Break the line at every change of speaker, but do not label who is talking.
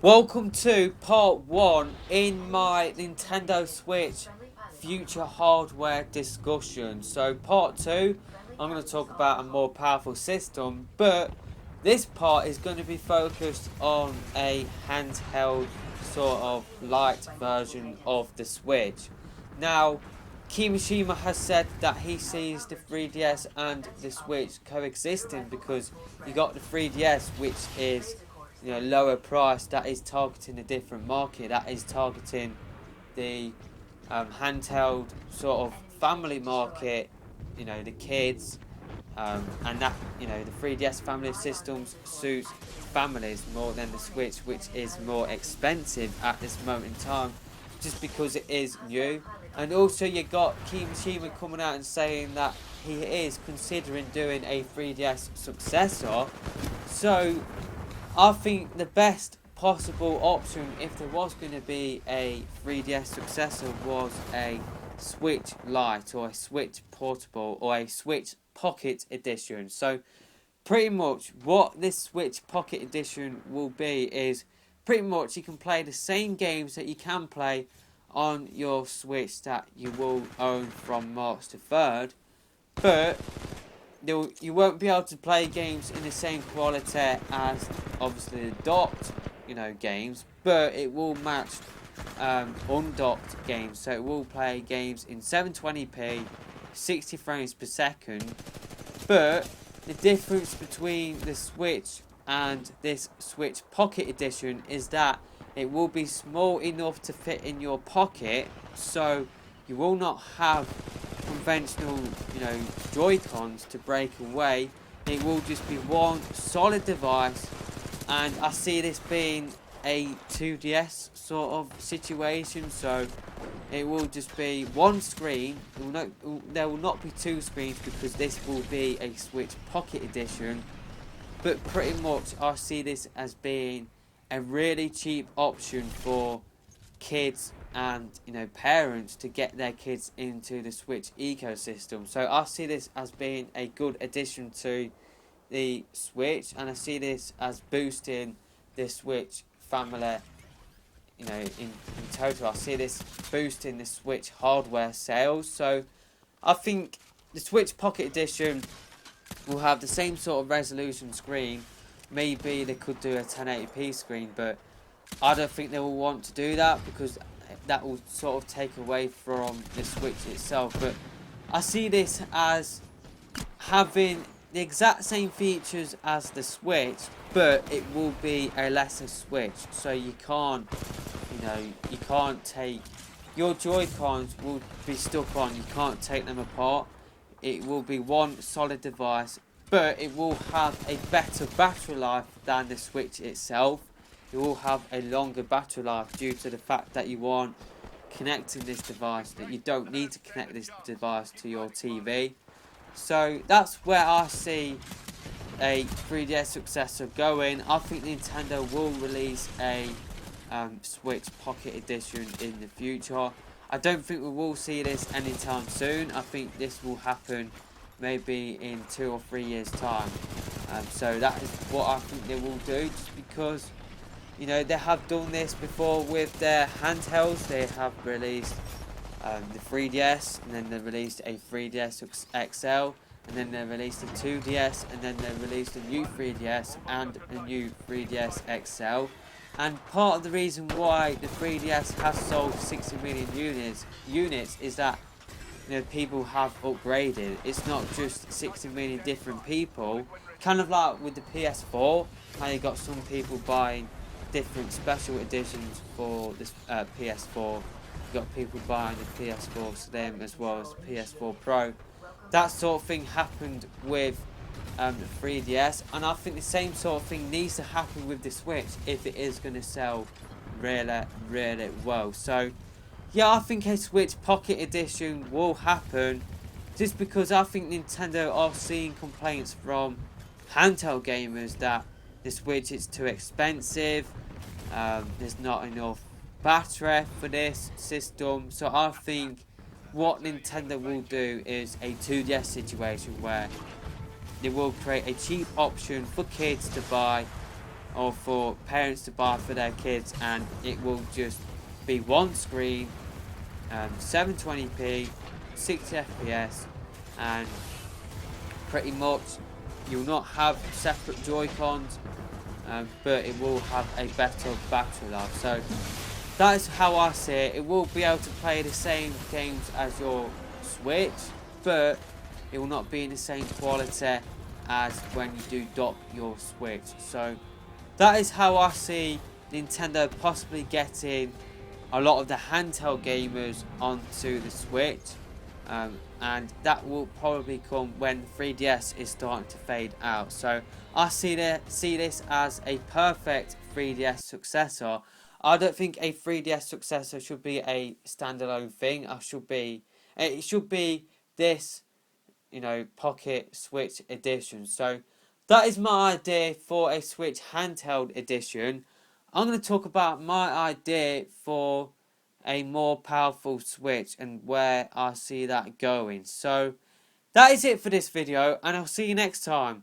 Welcome to part 1 in my Nintendo Switch future hardware discussion. So part 2, I'm going to talk about a more powerful system, but this part is going to be focused on a handheld sort of light version of the Switch. Now, Kimishima has said that he sees the 3DS and the Switch coexisting because you got the 3DS, which is lower price, that is targeting a different market, that is targeting the handheld sort of family market, the kids, and that the 3DS family of systems suits families more than the Switch, which is more expensive at this moment in time just because it is new. And also you got Kimishima coming out and saying that he is considering doing a 3DS successor. So I think the best possible option, if there was going to be a 3DS successor, was a Switch Lite or a Switch Portable or a Switch Pocket Edition. So pretty much what this Switch Pocket Edition will be is pretty much you can play the same games that you can play on your Switch that you will own from March the 3rd, but you won't be able to play games in the same quality as obviously the docked games, but it will match undocked games, so it will play games in 720p 60 frames per second. But the difference between the Switch and this Switch Pocket Edition is that it will be small enough to fit in your pocket, so you will not have conventional, Joy-Cons to break away. It will just be one solid device, and I see this being a 2DS sort of situation. So it will just be one screen. There will not be two screens because this will be a Switch Pocket Edition. But pretty much I see this as being a really cheap option for kids and parents to get their kids into the Switch ecosystem. So I see this as being a good addition to the Switch, and I see this as boosting the Switch family. In total, I see this boosting the Switch hardware sales. So I think the Switch Pocket Edition will have the same sort of resolution screen. Maybe they could do a 1080p screen, but I don't think they will want to do that because that will sort of take away from the Switch itself. But I see this as having the exact same features as the Switch, but it will be a lesser Switch. So you can't take your Joy-Cons will be stuck on. You can't take them apart. It will be one solid device, but it will have a better battery life than the Switch itself. It will have a longer battery life due to the fact that you aren't connecting this device, that you don't need to connect this device to your TV. So that's where I see a 3DS successor going. I think Nintendo will release a Switch Pocket Edition in the future. I don't think we will see this anytime soon. I think this will happen maybe in 2 or 3 years time. So that is what I think they will do, just because they have done this before with their handhelds. They have released the 3DS, and then they released a 3DS XL, and then they released a 2DS, and then they released a new 3DS and a new 3DS XL. And part of the reason why the 3DS has sold 60 million units is that people have upgraded. It's not just 60 million different people. Kind of like with the PS4, how you got some people buying different special editions for this PS4. You got people buying the PS4 Slim as well as the PS4 Pro. That sort of thing happened with the 3DS, and I think the same sort of thing needs to happen with the Switch if it is going to sell really, really well. So yeah, I think a Switch Pocket Edition will happen, just because I think Nintendo are seeing complaints from handheld gamers that the Switch is too expensive, there's not enough battery for this system. So I think what Nintendo will do is a 2DS situation where they will create a cheap option for kids to buy or for parents to buy for their kids, and it will just be one screen, 720p, 60 FPS, and pretty much you'll not have separate Joy-Cons, but it will have a better battery life. So that is how I see it. It will be able to play the same games as your Switch, but it will not be in the same quality as when you do dock your Switch. So that is how I see Nintendo possibly getting a lot of the handheld gamers onto the Switch, and that will probably come when the 3DS is starting to fade out. So I see this as a perfect 3DS successor. I don't think a 3DS successor should be a standalone thing. It should be this, Pocket Switch edition. So that is my idea for a Switch handheld edition. I'm going to talk about my idea for a more powerful Switch and where I see that going. So that is it for this video, and I'll see you next time.